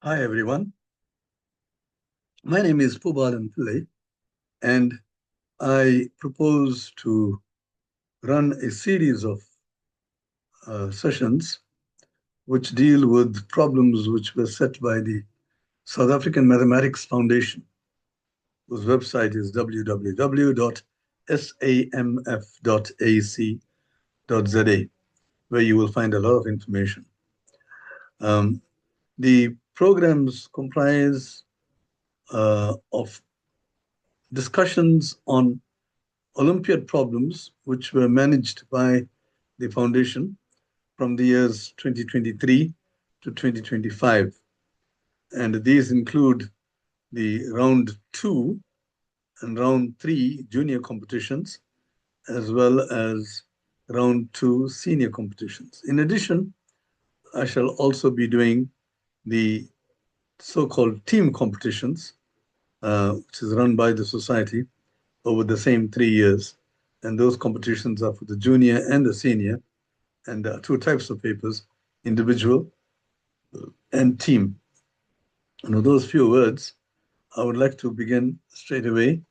Hi, everyone. My name is Poobhalan Pillay, and I propose to run a series of sessions which deal with problems which were set by the South African Mathematics Foundation, whose website is www.samf.ac.za, where you will find a lot of information. The programs comprise of discussions on Olympiad problems, which were managed by the foundation from the years 2023 to 2025. And these include the round 2 and round 3 junior competitions, as well as round 2 senior competitions. In addition, I shall also be doing the so-called team competitions, which is run by the society over the same 3 years. And those competitions are for the junior and the senior. And there are two types of papers, individual and team. And with those few words, I would like to begin straight away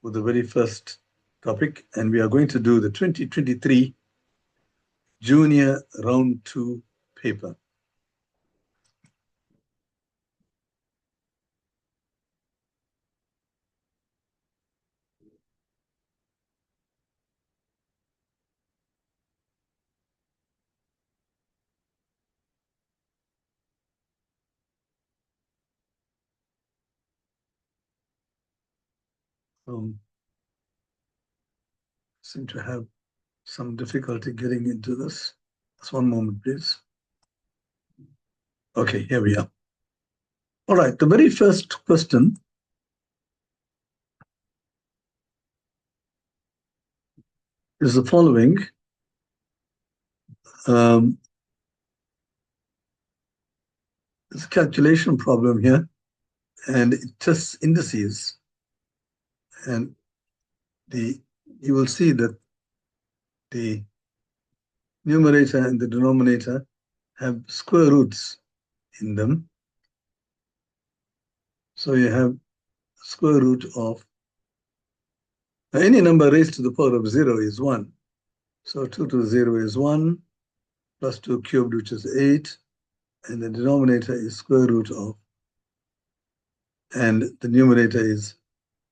with the very first topic. And we are going to do the 2023 Junior Round 2 paper. Seem to have some difficulty getting into this. Just one moment, please. Okay, here we are. All right, the very first question is the following. There's a calculation problem here, and it tests indices. And you will see that the numerator and the denominator have square roots in them. So you have square root of any number raised to the power of 0 is 1. So 2 to the 0 is 1, plus 2 cubed, which is 8. And the denominator is square root of, and the numerator is,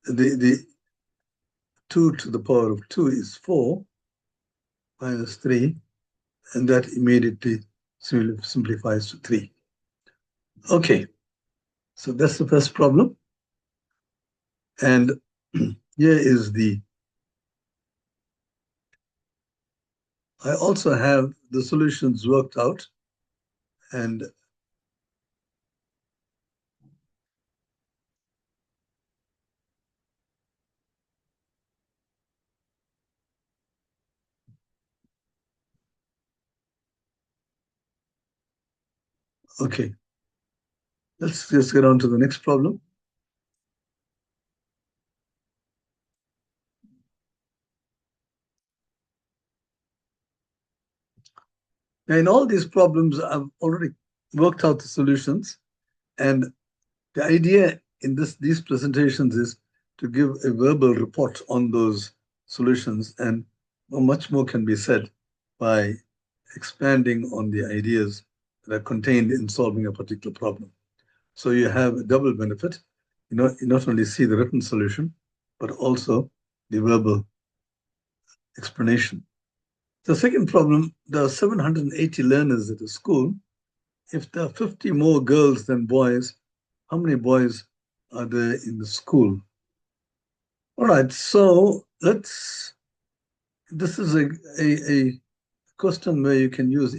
the 2 to the power of 2 is 4 minus 3. And that immediately simplifies to 3. Okay, so that's the first problem. And here is I also have the solutions worked out. And okay, let's just get on to the next problem. Now, in all these problems, I've already worked out the solutions. And the idea in these presentations is to give a verbal report on those solutions, and much more can be said by expanding on the ideas that are contained in solving a particular problem. So you have a double benefit. You not only see the written solution, but also the verbal explanation. The second problem, there are 780 learners at a school. If there are 50 more girls than boys, how many boys are there in the school? All right, so this is a question where you can use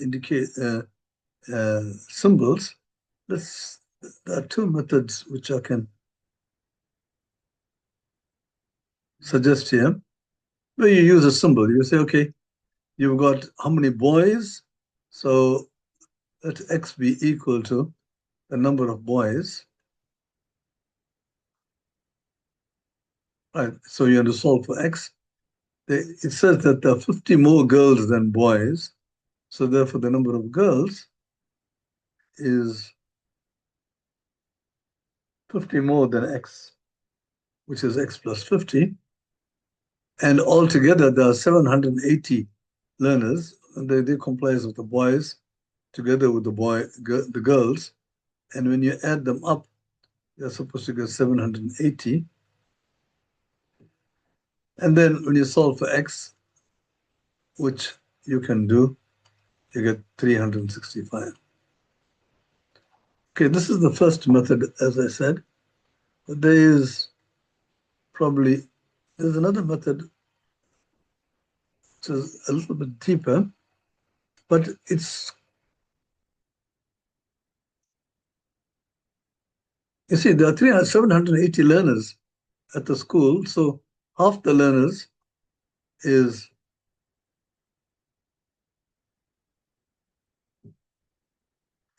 symbols. There are two methods which I can suggest here. Where you use a symbol, you say, okay, you've got how many boys? So let X be equal to the number of boys. Right, so you have to solve for X. It says that there are 50 more girls than boys. So therefore the number of girls is 50 more than x, which is x plus 50. And altogether, there are 780 learners. And they comprise of the boys together with the girls. And when you add them up, you're supposed to get 780. And then when you solve for x, which you can do, you get 365. Okay, this is the first method, as I said. But there's another method which is a little bit deeper, but you see, there are 780 learners at the school, so half the learners is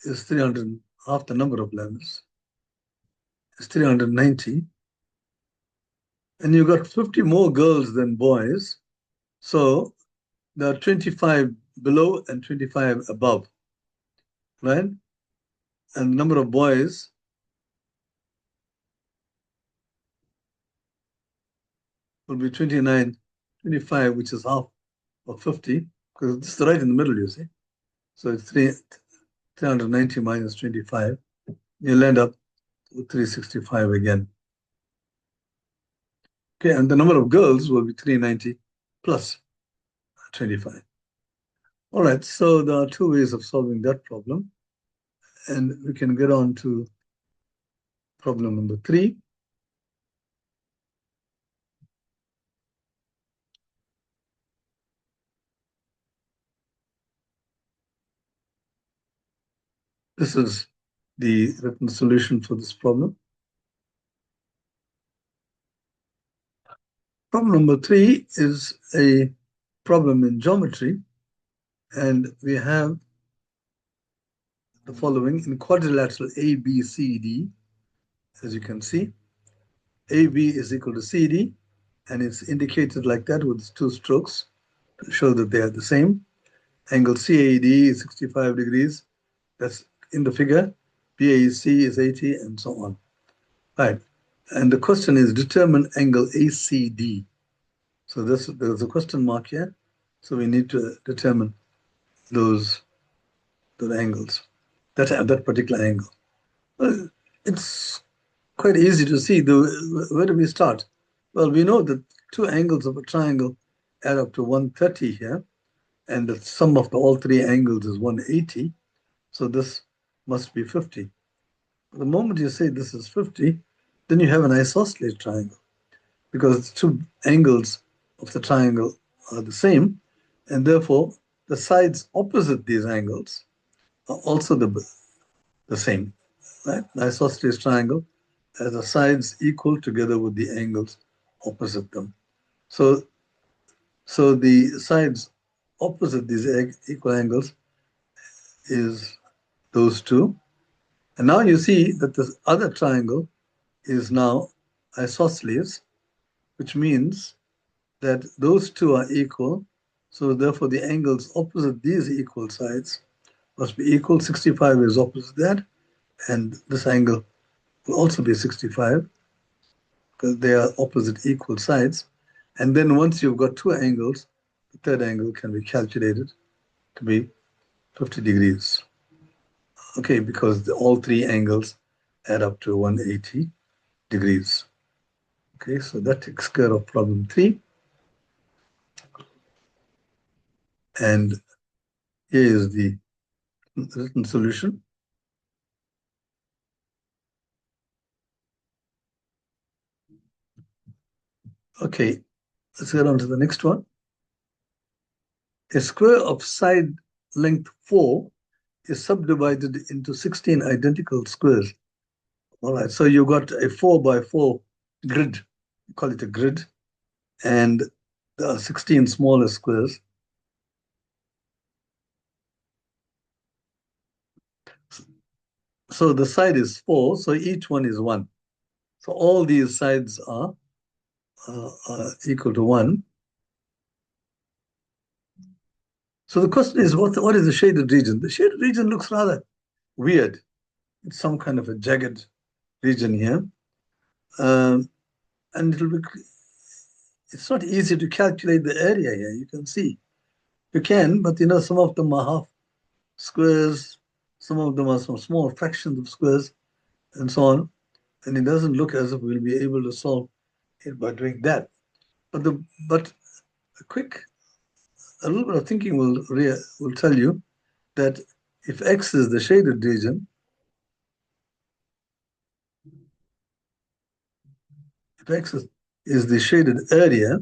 300, half the number of learners is 390. And you got 50 more girls than boys. So there are 25 below and 25 above, right? And the number of boys will be 29, 25, which is half of 50, because it's right in the middle, you see. So it's 390 minus 25. You'll end up with 365 again. Okay, and the number of girls will be 390 plus 25. All right, so there are two ways of solving that problem. And we can get on to problem number 3. This is the written solution for this problem. Problem number 3 is a problem in geometry, and we have the following in quadrilateral ABCD. As you can see, AB is equal to CD, and it's indicated like that with 2 strokes to show that they are the same. Angle CAD is 65 degrees. That's in the figure. BAC is 80, and so on. Right. And the question is determine angle ACD. So there's a question mark here. So we need to determine those angles, that particular angle. Well, it's quite easy to see. Where do we start? Well, we know that 2 angles of a triangle add up to 130 here, and the sum of all 3 angles is 180. So this must be 50. The moment you say this is 50, then you have an isosceles triangle, because the 2 angles of the triangle are the same, and therefore the sides opposite these angles are also the same. Right? An isosceles triangle has the sides equal together with the angles opposite them. So the sides opposite these equal angles is those 2. And now you see that this other triangle is now isosceles, which means that those 2 are equal. So therefore the angles opposite these equal sides must be equal. 65 is opposite that, and this angle will also be 65 because they are opposite equal sides. And then once you've got 2 angles, the third angle can be calculated to be 50 degrees. Okay, because all 3 angles add up to 180 degrees. Okay, so that takes care of problem 3. And here is the written solution. Okay, let's get on to the next one. A square of side length 4 is subdivided into 16 identical squares. All right, so you got a 4 by 4 grid, you call it a grid, and there are 16 smaller squares. So the side is 4, so each one is 1. So all these sides are equal to 1. So the question is, what is the shaded region? The shaded region looks rather weird. It's some kind of a jagged region here. And it's not easy to calculate the area here. You can see. You can, but some of them are half squares, some of them are some small fractions of squares, and so on. And it doesn't look as if we'll be able to solve it by doing that. But a little bit of thinking will tell you that if X is the shaded region, if X is the shaded area,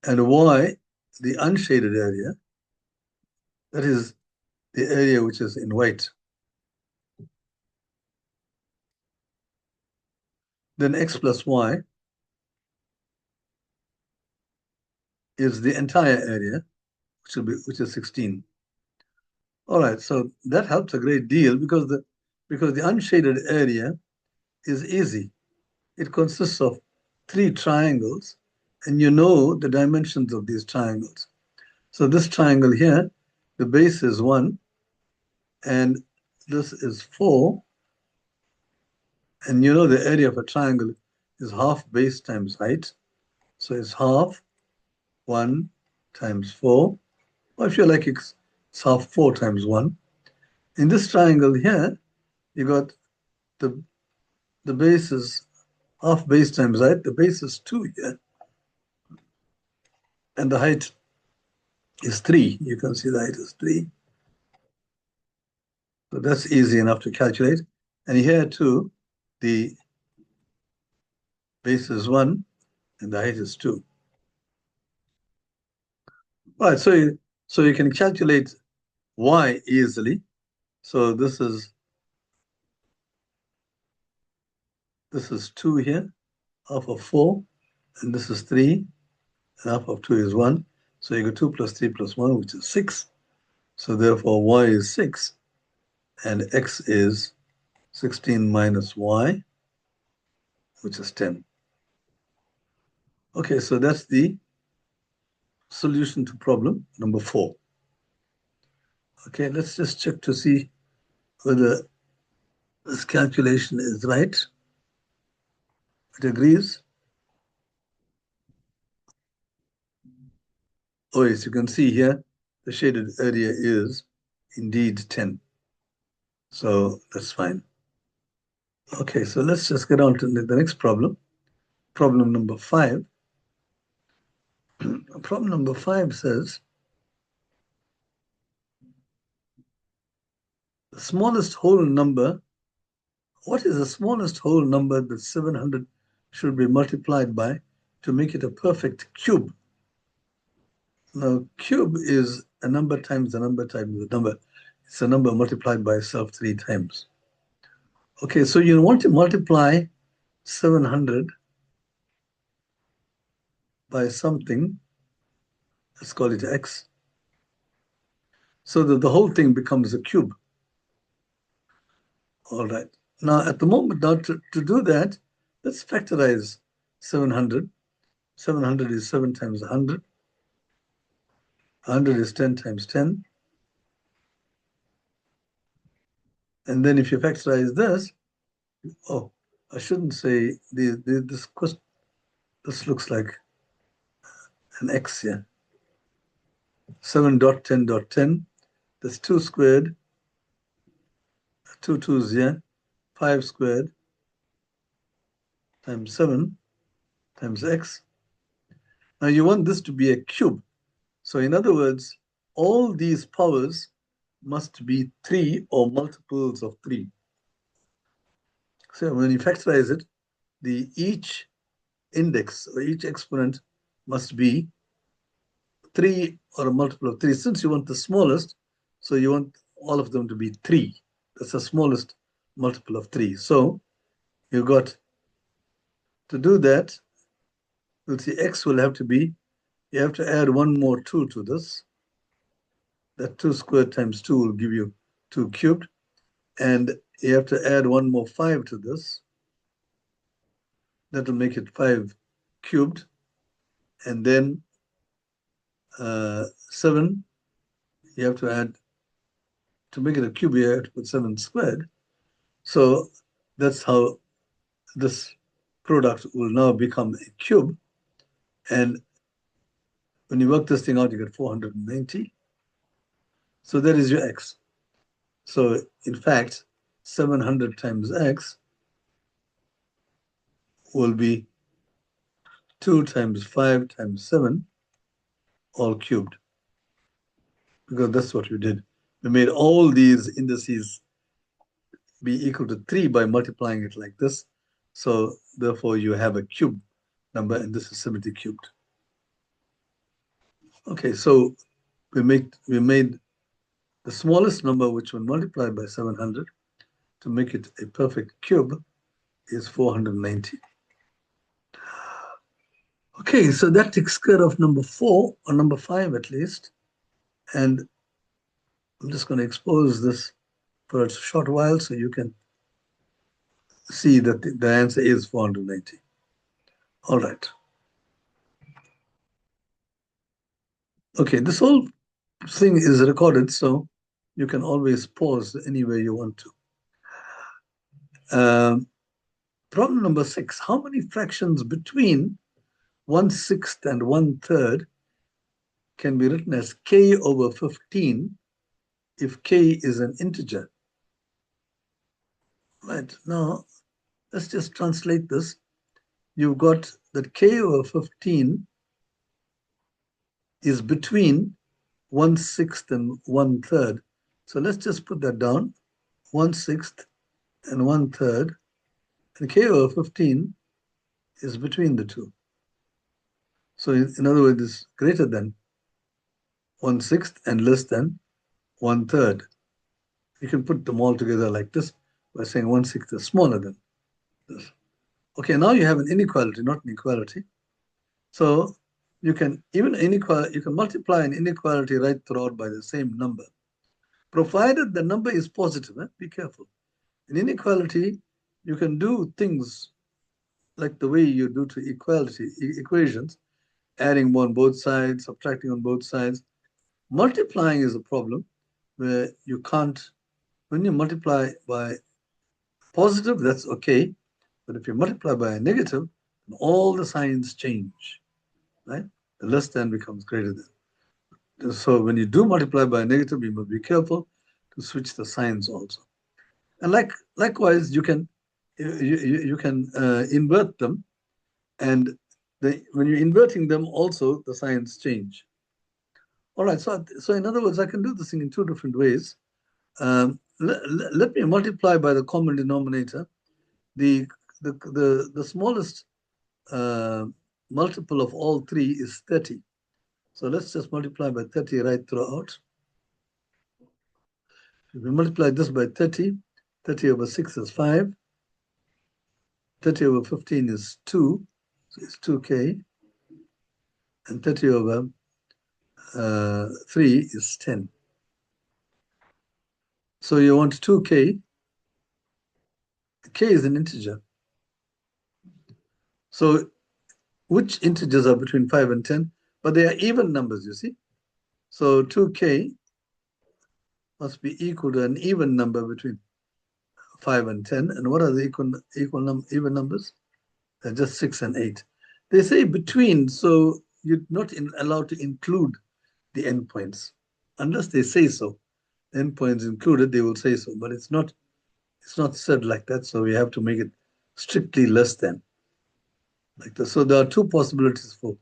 and Y the unshaded area, that is the area which is in white, then X plus Y is the entire area, which is 16. All right, so that helps a great deal because the unshaded area is easy. It consists of 3 triangles, and you know the dimensions of these triangles. So this triangle here, the base is 1, and this is 4, and you know the area of a triangle is half base times height. So it's half 1 times 4, or if you like, it's half 4 times 1. In this triangle here, you got the base is half base times height. The base is 2 here, and the height is 3. You can see the height is 3. So that's easy enough to calculate. And here too, the base is 1 and the height is 2. All right, so you can calculate y easily. So this is 2 here, half of 4, and this is 3, and half of 2 is 1. So you go 2 plus 3 plus 1, which is 6. So therefore y is 6, and x is 16 minus y, which is 10. Okay, so that's the solution to problem number 4. Okay, let's just check to see whether this calculation is right. It agrees. Oh, yes, you can see here, the shaded area is indeed 10. So that's fine. Okay, so let's just get on to the next problem. Problem number 5. Problem number 5 says, the smallest whole number, what is the smallest whole number that 700 should be multiplied by to make it a perfect cube? Now, cube is a number times a number times a number. It's a number multiplied by itself 3 times. Okay, so you want to multiply 700 by something, let's call it x, so that the whole thing becomes a cube. All right. Now, at the moment, now to do that, let's factorize 700. 700 is 7 times 100. 100 is 10 times 10. And then if you factorize this, oh, I shouldn't say this looks like an x here. 7.10.10. That's 2 squared, 2 2's here, 5 squared times 7 times x. Now you want this to be a cube. So in other words, all these powers must be 3 or multiples of 3. So when you factorize it, each index or each exponent must be 3 or a multiple of 3. Since you want the smallest, so you want all of them to be 3. That's the smallest multiple of 3. So you got, to do that, you'll see x will have to be, you have to add one more 2 to this. That 2 squared times 2 will give you 2 cubed. And you have to add one more 5 to this. That will make it 5 cubed. And then 7, you have to add to make it a cube, you have to put 7 squared. So that's how this product will now become a cube. And when you work this thing out, you get 490. So that is your x. So in fact, 700 times x will be 2 times 5 times 7, all cubed. Because that's what we did. We made all these indices be equal to 3 by multiplying it like this. So therefore, you have a cube number, and this is 70 cubed. Okay, so we made the smallest number, which when multiplied by 700 to make it a perfect cube, is 490. Okay, so that takes care of number 4, or number 5 at least. And I'm just going to expose this for a short while so you can see that the answer is 490. All right. Okay, this whole thing is recorded, so you can always pause anywhere you want to. Problem number 6, how many fractions between 1/6 and 1/3 can be written as k over 15 if k is an integer? Right, now let's just translate this. You've got that k over 15 is between 1/6 and 1/3. So let's just put that down, 1/6 and 1/3. And k over 15 is between the two. So in other words, it's greater than 1/6 and less than 1/3. You can put them all together like this by saying 1/6 is smaller than this. Okay, now you have an inequality, not an equality. So you can multiply an inequality right throughout by the same number, provided the number is positive. Be careful. In inequality, you can do things like the way you do to equations, adding on both sides, subtracting on both sides. Multiplying is a problem where you can't. When you multiply by positive, that's okay. But if you multiply by a negative, then all the signs change, right? The less than becomes greater than. So when you do multiply by a negative, you must be careful to switch the signs also. And likewise, you can invert them, and when you're inverting them, also the signs change. All right. So in other words, I can do this thing in two different ways. Let me multiply by the common denominator. The smallest multiple of all three is 30. So let's just multiply by 30 right throughout. If we multiply this by 30, 30 over 6 is 5. 30 over 15 is 2, so it's 2k. And 30 over 3 is 10. So you want 2k. K is an integer. So which integers are between 5 and 10? But they are even numbers, you see. So 2k must be equal to an even number between 5 and 10. And what are the even numbers? They're just 6 and 8. They say between, so you're not allowed to include the endpoints. Unless they say so. Endpoints included, they will say so. But it's not said like that, so we have to make it strictly less than. Like this. So there are two possibilities for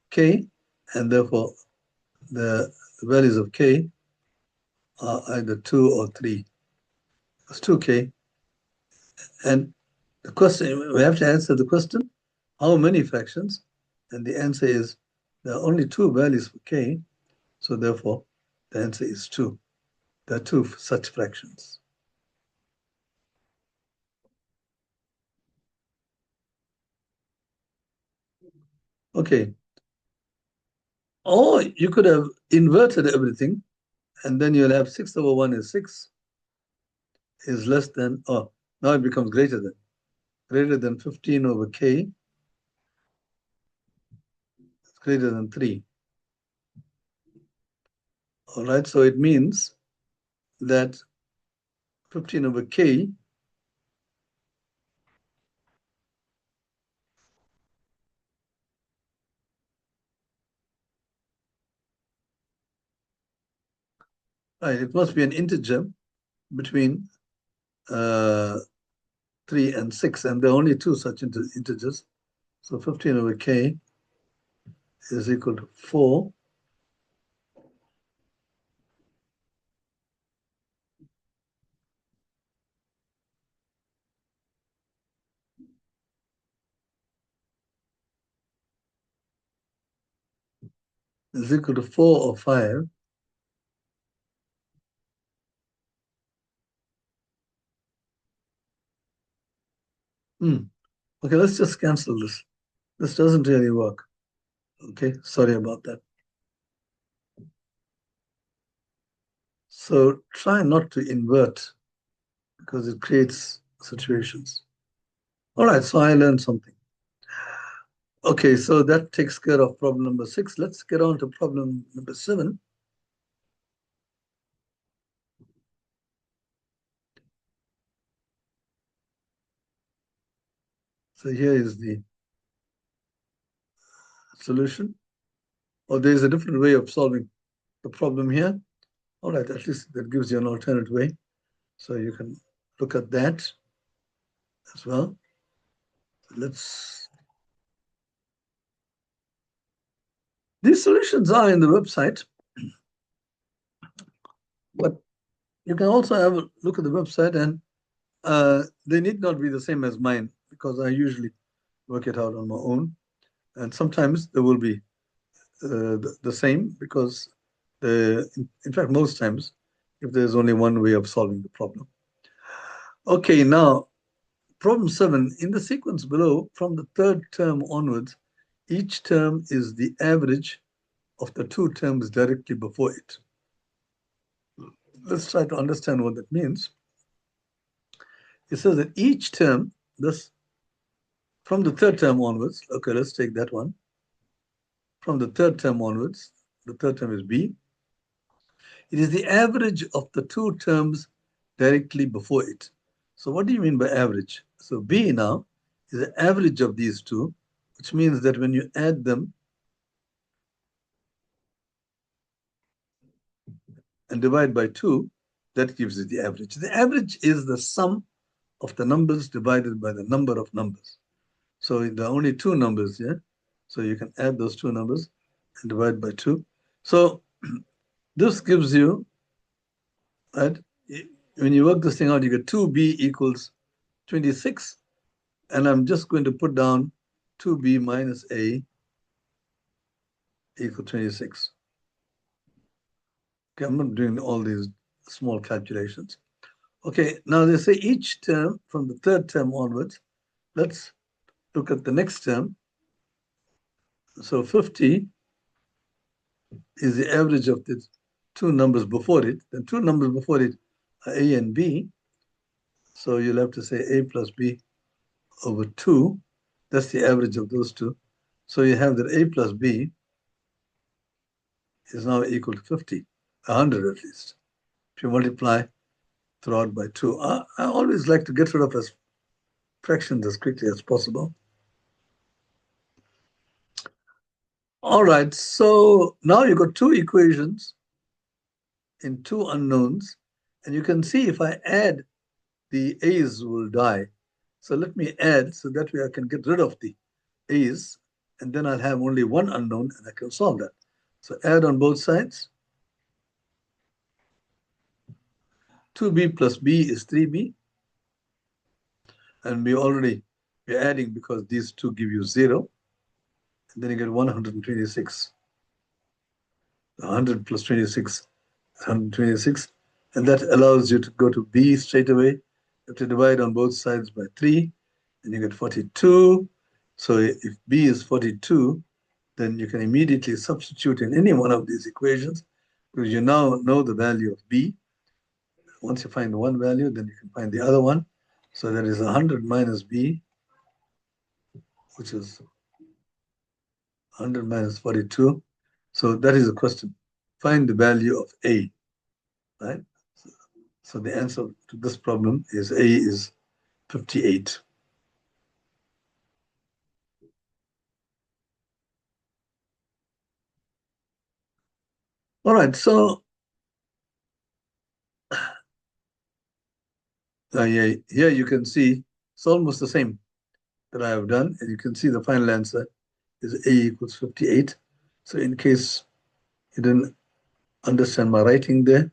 k, and therefore the values of k are either 2 or 3. It's 2k. And the question, we have to answer the question, how many fractions? And the answer is there are only two values for k, so therefore the answer is 2. There are two such fractions. Okay. Or you could have inverted everything, and then you'll have 6 over 1 is 6, is less than, oh, now it becomes greater than 15 over k, it's greater than 3. All right, so it means that 15 over k right, it must be an integer between 3 and 6, and there are only two such integers. So 15 over k is equal to 4 is equal to 4 or 5. Okay, let's just cancel this. This doesn't really work. Okay, sorry about that. So try not to invert because it creates situations. All right, so I learned something. Okay, so that takes care of problem number 6. Let's get on to problem number 7. So here is the solution. Or there's a different way of solving the problem here. All right, at least that gives you an alternate way. So you can look at that as well. These solutions are in the website, but you can also have a look at the website, and they need not be the same as mine because I usually work it out on my own. And sometimes they will be the same because, in fact, most times, if there's only one way of solving the problem. Okay, now, problem 7. In the sequence below, from the third term onwards, each term is the average of the two terms directly before it. Let's try to understand what that means. It says that each term, this from the third term onwards, okay, let's take that one. From the third term onwards, the third term is B. It is the average of the two terms directly before it. So what do you mean by average? So B now is the average of these two, which means that when you add them and divide by 2, that gives you the average. The average is the sum of the numbers divided by the number of numbers. So there are only two numbers here. So you can add those two numbers and divide by 2. So this gives you, right, when you work this thing out, you get 2b equals 26. And I'm just going to put down 2b minus a equal 26. Okay, I'm not doing all these small calculations. Okay, now they say each term from the third term onwards. Let's look at the next term. So 50 is the average of the two numbers before it. The two numbers before it are a and b. So you'll have to say a plus b over 2. That's the average of those two. So you have that a plus b is now equal to 50, 100 at least. If you multiply throughout by 2. I always like to get rid of as fractions as quickly as possible. All right, so now you've got two equations in two unknowns, and you can see if I add, the a's will die. So let me add so that way I can get rid of the a's, and then I'll have only one unknown and I can solve that. So add on both sides. 2b plus b is 3b. And we're adding because these two give you 0. And then you get 126. 100 plus 26 is 126. And that allows you to go to b straight away. You have to divide on both sides by 3. And you get 42. So if b is 42, then you can immediately substitute in any one of these equations because you now know the value of b. Once you find one value, then you can find the other one. So that is 100 minus b, which is 100 minus 42. So that is the question. Find the value of a, right? So the answer to this problem is A is 58. All right, so yeah, here you can see it's almost the same that I have done, and you can see the final answer is A equals 58. So in case you didn't understand my writing there,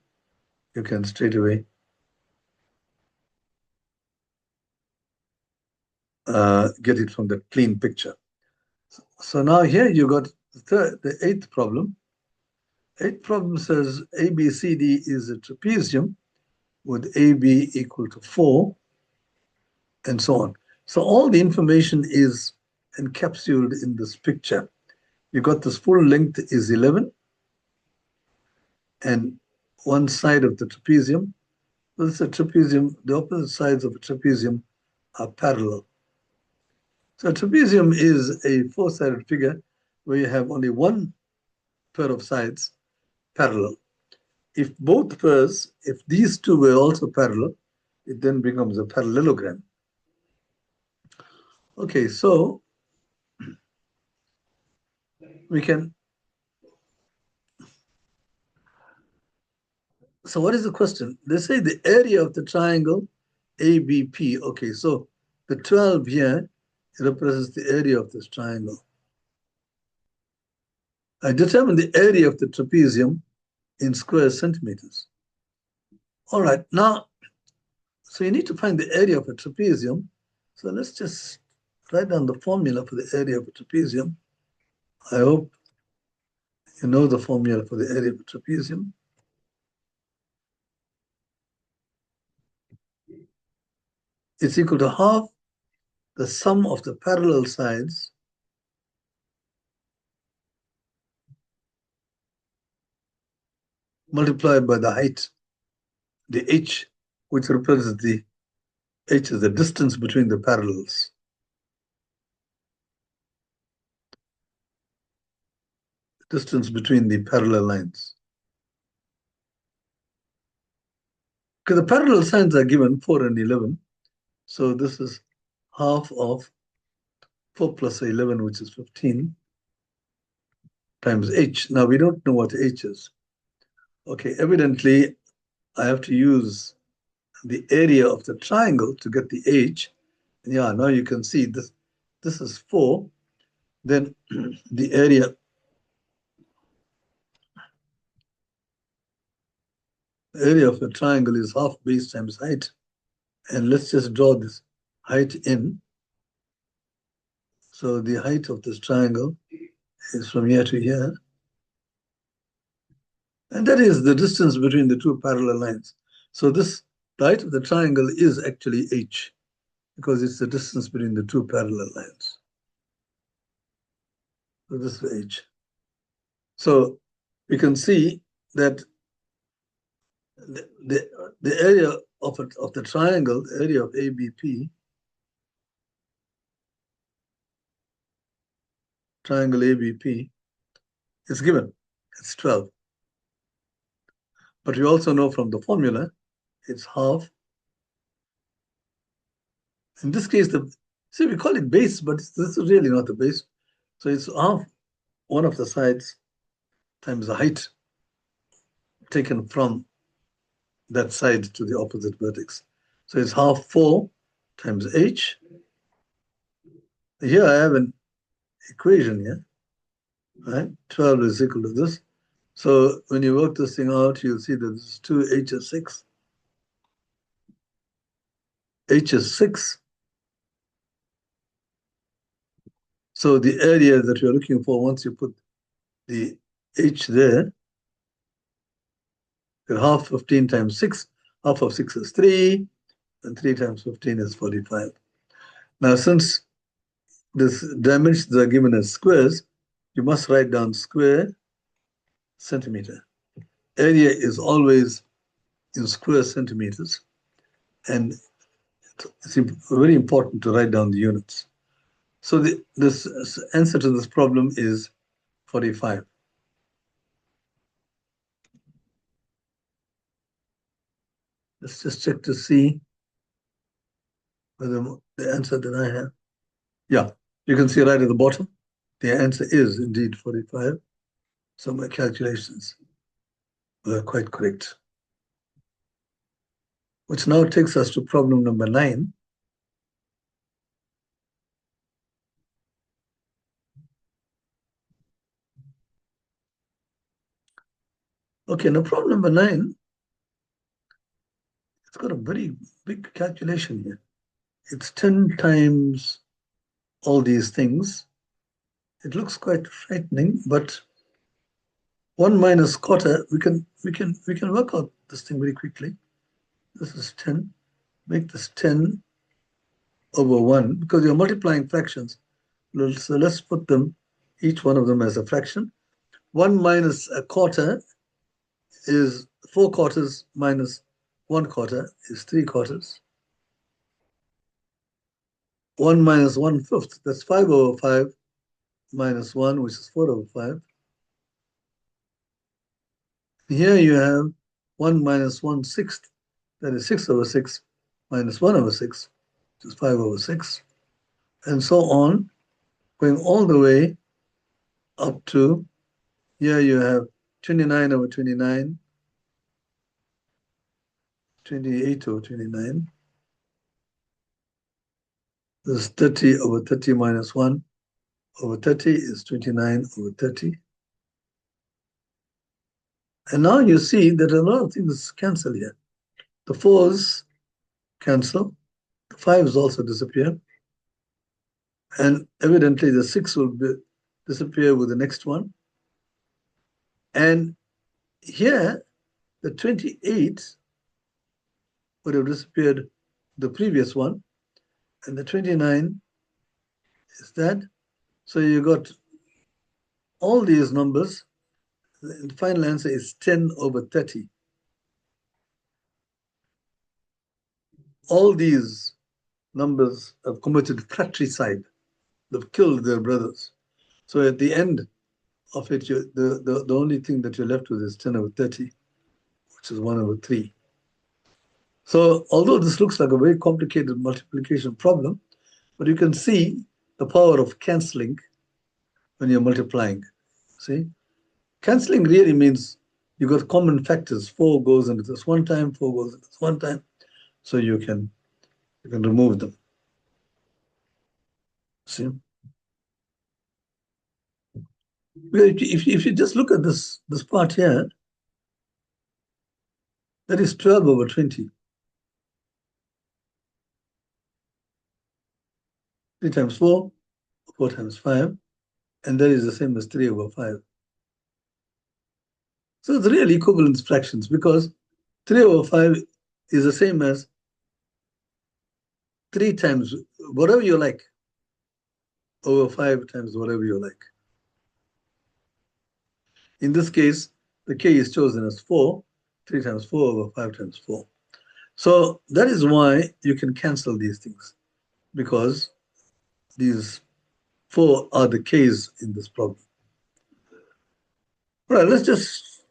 you can straight away get it from the clean picture. So now here you got the eighth problem. Eighth problem says ABCD is a trapezium with AB equal to 4, and so on. So all the information is encapsulated in this picture. You got this full length is 11, and one side of the trapezium, this is a trapezium, the opposite sides of a trapezium are parallel. So a trapezium is a four-sided figure where you have only one pair of sides parallel. If both pairs, if these two were also parallel, it then becomes a parallelogram. Okay, so we can. So what is the question? They say the area of the triangle ABP. Okay, so the 12 here represents the area of this triangle. I determine the area of the trapezium in square centimeters. All right, now, so you need to find the area of a trapezium. So let's just write down the formula for the area of a trapezium. I hope you know the formula for the area of a trapezium. It's equal to half the sum of the parallel sides multiplied by the height, the h, which represents the h is the distance between the parallels. The distance between the parallel lines. Because the parallel signs are given 4 and 11. So this is half of 4 plus 11, which is 15, times h. Now we don't know what h is. Okay, evidently I have to use the area of the triangle to get the h. And yeah, now you can see this. This is 4. Then the area of a triangle is half base times height. And let's just draw this height in. So the height of this triangle is from here to here. And that is the distance between the two parallel lines. So this, the height of the triangle is actually h, because it's the distance between the two parallel lines. So this is h. So we can see that the area of the triangle, the area of ABP, triangle ABP, is given. It's 12. But we also know from the formula, it's half. In this case, see, we call it base, but this is really not the base. So it's half one of the sides times the height taken from that side to the opposite vertex. So it's half 4 times h. Here I have an equation here, right? 12 is equal to this. So when you work this thing out, you'll see that this is 2h is 6. H is 6. So the area that you're looking for, once you put the h there, half 15 times 6, half of 6 is 3, and 3 times 15 is 45. Now, since these dimensions are given as squares, you must write down square centimeter. Area is always in square centimeters, and it's very important to write down the units. So this answer to this problem is 45. Let's just check to see whether the answer that I have. Yeah, you can see right at the bottom, the answer is indeed 45. So my calculations were quite correct. Which now takes us to problem number 9. Okay, now problem number 9, it's got a very big calculation here. It's 10 times all these things. It looks quite frightening, but 1 minus quarter, we can work out this thing very quickly. This is 10. Make this 10 over 1 because you're multiplying fractions. So let's put them, each one of them as a fraction. 1 minus a quarter is 4 quarters minus 1 quarter is 3 quarters. 1 minus 1/5, that's 5 over 5 minus 1, which is 4 over 5. Here you have 1 minus 1/6, that is 6 over 6 minus 1 over 6, which is 5 over 6, and so on, going all the way up to here you have 29 over 29, 28 over 29. This is 30 over 30 minus 1 over 30 is 29 over 30. And now you see that a lot of things cancel here. The 4s cancel, the 5s also disappear, and evidently the 6 will disappear with the next one. And here, the 28 would have disappeared the previous one, and the 29 is that. So you got all these numbers. The final answer is 10 over 30. All these numbers have committed fratricide. They've killed their brothers. So at the end of it, the only thing that you're left with is 10 over 30, which is 1 over 3. So although this looks like a very complicated multiplication problem, but you can see the power of cancelling when you're multiplying. See? Cancelling really means you got common factors. 4 goes into this one time, 4 goes into this one time, so you can remove them. See? If you just look at this part here, that is 12 over 20. 3 times 4, 4 times 5, and that is the same as 3 over 5. So it's real equivalence fractions because 3 over 5 is the same as 3 times whatever you like over 5 times whatever you like. In this case, the k is chosen as 4, 3 times 4 over 5 times 4. So that is why you can cancel these things, because these 4 are the k's in this problem. All right, let's just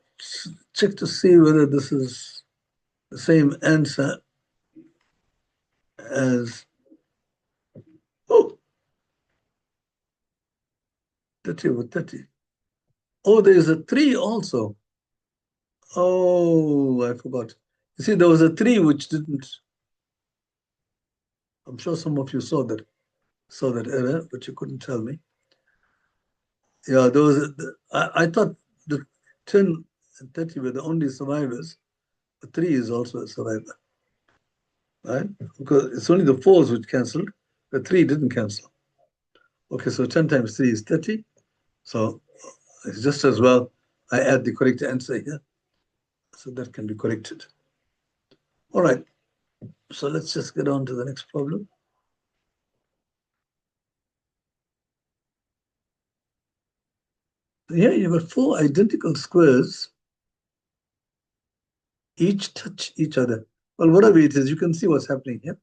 check to see whether this is the same answer as 30 over 30. Oh, there is a 3 also. Oh, I forgot. You see, there was a 3 which didn't. I'm sure some of you saw that error, but you couldn't tell me. Yeah, there was. I thought the 10 and 30 were the only survivors. The 3 is also a survivor, right? Because it's only the 4s which cancelled. The 3 didn't cancel. Okay, so 10 times 3 is 30. So it's just as well I add the correct answer here. So that can be corrected. All right. So let's just get on to the next problem. Here you've got 4 identical squares, each touch each other. Well, whatever it is, you can see what's happening here.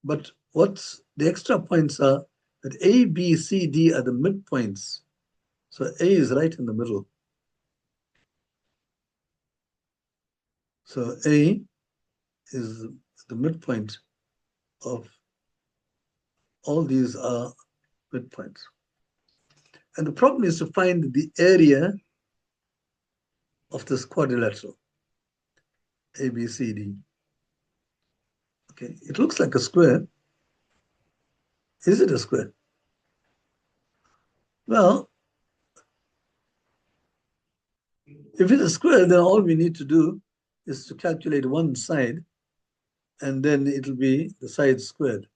But what's the extra points are that A, B, C, D are the midpoints. So A is right in the middle. So A is the midpoint of all these are midpoints. And the problem is to find the area of this quadrilateral ABCD. Okay, it looks like a square. Is it a square? Well, if it's a square, then all we need to do is to calculate one side, and then it'll be the side squared.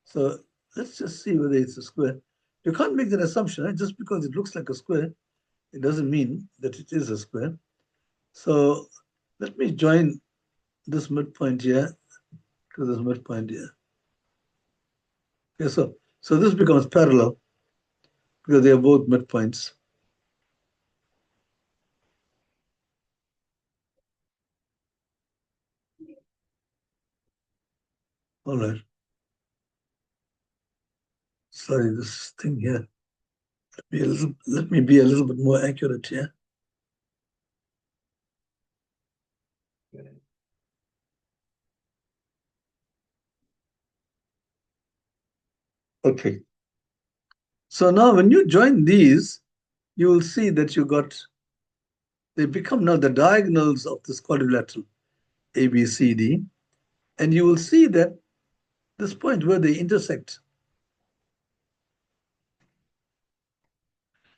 So let's just see whether it's a square. You can't make that assumption, right? Just because it looks like a square, it doesn't mean that it is a square. So let me join this midpoint here to this midpoint here. Okay, so this becomes parallel because they are both midpoints. All right. Sorry, this thing here. Let me be a little bit more accurate here. Okay. So now when you join these, you will see that they become now the diagonals of this quadrilateral ABCD. And you will see that this point where they intersect.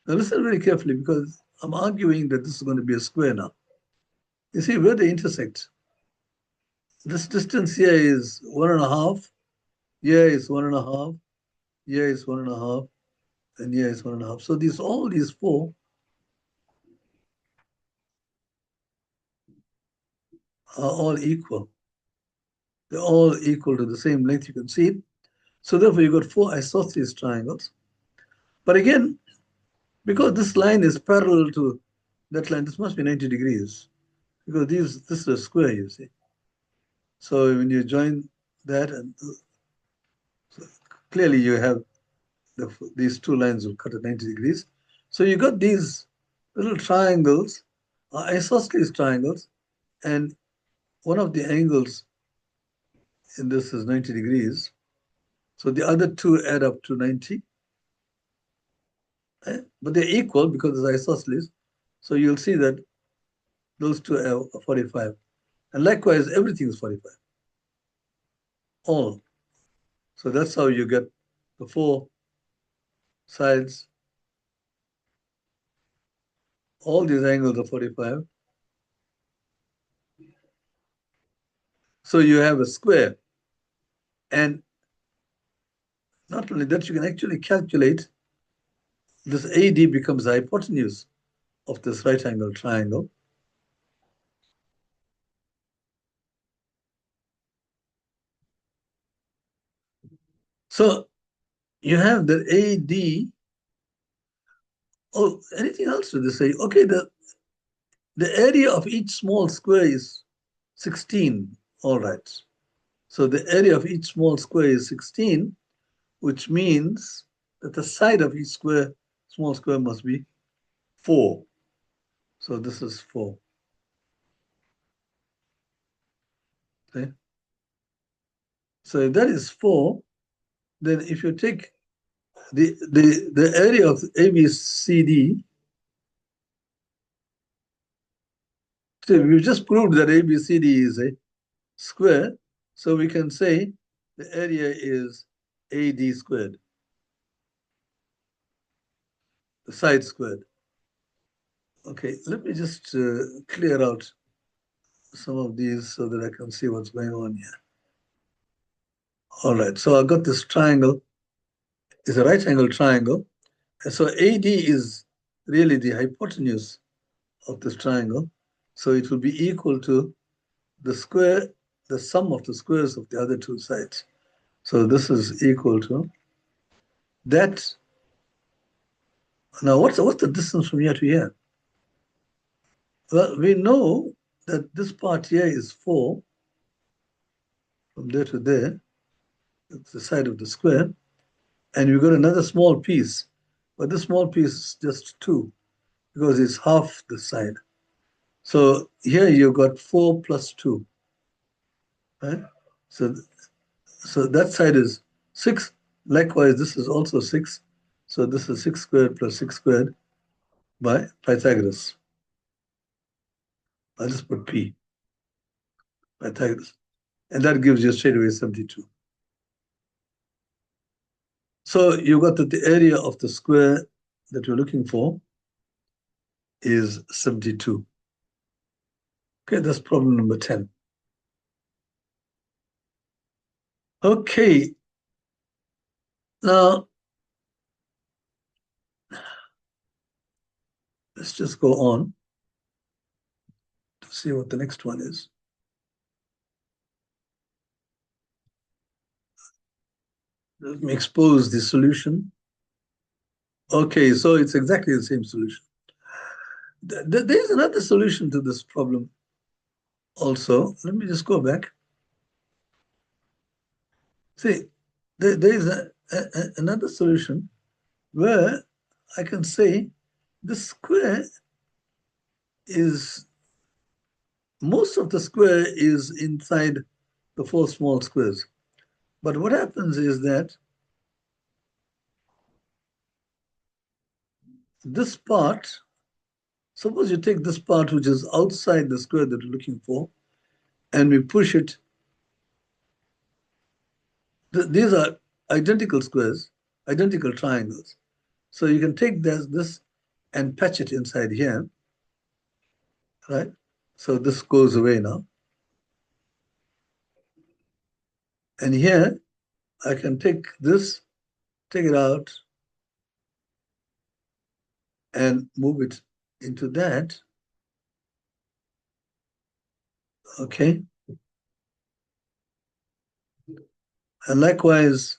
Now listen very carefully because I'm arguing that this is going to be a square now. You see where they intersect. This distance here is 1.5. Here is 1.5. Here is 1.5. And here is 1.5. So all these four are all equal. They're all equal to the same length. You can see it. So therefore, you've got four isosceles triangles. But again, because this line is parallel to that line, this must be 90 degrees. Because this is a square, you see. So when you join that, and so clearly you have these two lines will cut at 90 degrees. So you got these little triangles, isosceles triangles, and one of the angles in this is 90 degrees. So the other two add up to 90. But they're equal because it's isosceles. So you'll see that those two are 45. And likewise, everything is 45. All. So that's how you get the four sides. All these angles are 45. So you have a square. And not only that, you can actually calculate this AD becomes the hypotenuse of this right angle triangle. So you have the AD. Oh, anything else to this? Say, okay, the area of each small square is 16. All right. So the area of each small square is 16, which means that the side of each small square must be 4. So this is 4. Okay. So if that is 4, then if you take the area of ABCD, so we've just proved that ABCD is a square, so we can say the area is AD squared, the side squared. Okay, let me just clear out some of these so that I can see what's going on here. All right, so I got this triangle. It's a right angle triangle. And so AD is really the hypotenuse of this triangle. So it will be equal to the sum of the squares of the other two sides. So this is equal to that. Now, what's the distance from here to here? Well, we know that this part here is 4 from there to there. It's the side of the square. And we've got another small piece. But this small piece is just 2 because it's half the side. So here you've got 4 plus 2. right? So, so that side is 6. Likewise, this is also 6. So this is 6 squared plus 6 squared by Pythagoras. I'll just put P, Pythagoras. And that gives you straight away 72. So you got that the area of the square that you're looking for is 72. Okay, that's problem number 10. Okay, now let's just go on to see what the next one is. Let me expose the solution. Okay, so it's exactly the same solution. There's another solution to this problem also. Let me just go back. See, there is another solution where I can say the square is, most of the square is inside the 4 small squares. But what happens is that this part, suppose you take this part which is outside the square that you're looking for, and we push it. These are identical squares, identical triangles. So you can take this and patch it inside here, right? So this goes away now. And here, I can take this, take it out, and move it into that. Okay. And likewise,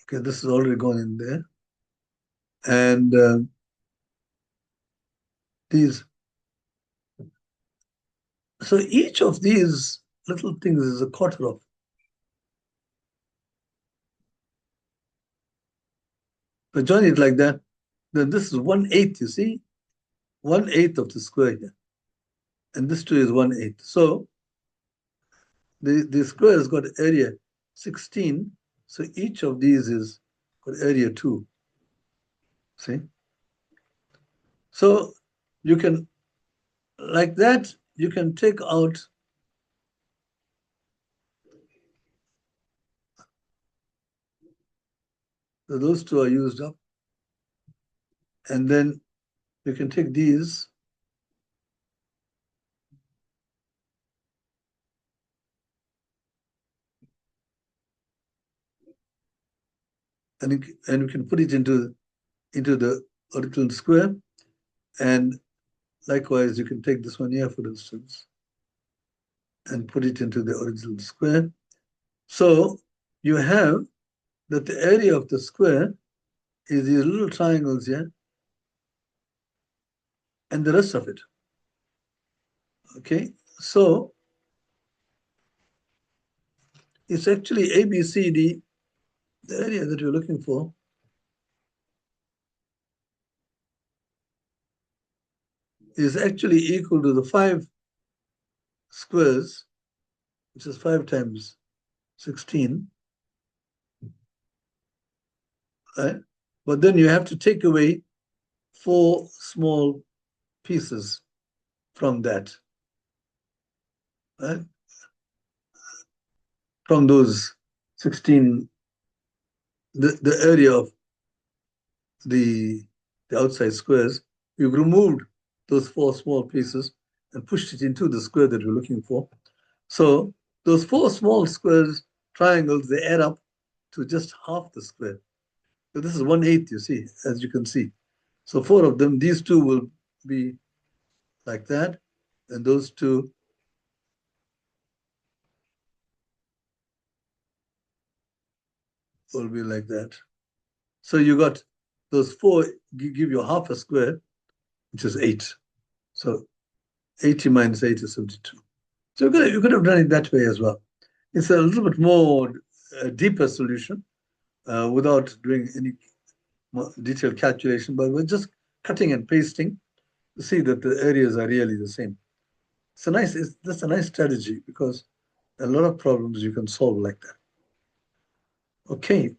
okay, this is already gone in there. And these. So each of these little things is a quarter of. So join it like that. Then this is 1/8, you see? 1/8 of the square here. And this too is 1/8. So the square has got area 16. So each of these is got area 2. See? So you can, like that, you can take out those two are used up. And then you can take these and you can put it into the original square. And likewise, you can take this one here, for instance, and put it into the original square. So you have that the area of the square is these little triangles here and the rest of it. Okay, so it's actually ABCD, the area that you're looking for. Is actually equal to the 5 squares, which is 5 times 16, right? But then you have to take away 4 small pieces from that, right? From those 16, the area of the outside squares, you've removed those 4 small pieces and pushed it into the square that you're looking for. So those 4 small squares, triangles, they add up to just half the square. So this is 1/8, you see, as you can see. So 4 of them, these 2 will be like that, and those 2 will be like that. So you got those 4 give you half a square, which is 8. So 80 minus 8 is 72. So you could have done it that way as well. It's a little bit more deeper solution without doing any more detailed calculation, but we're just cutting and pasting to see that the areas are really the same. That's a nice strategy, because A lot of problems you can solve like that. Okay,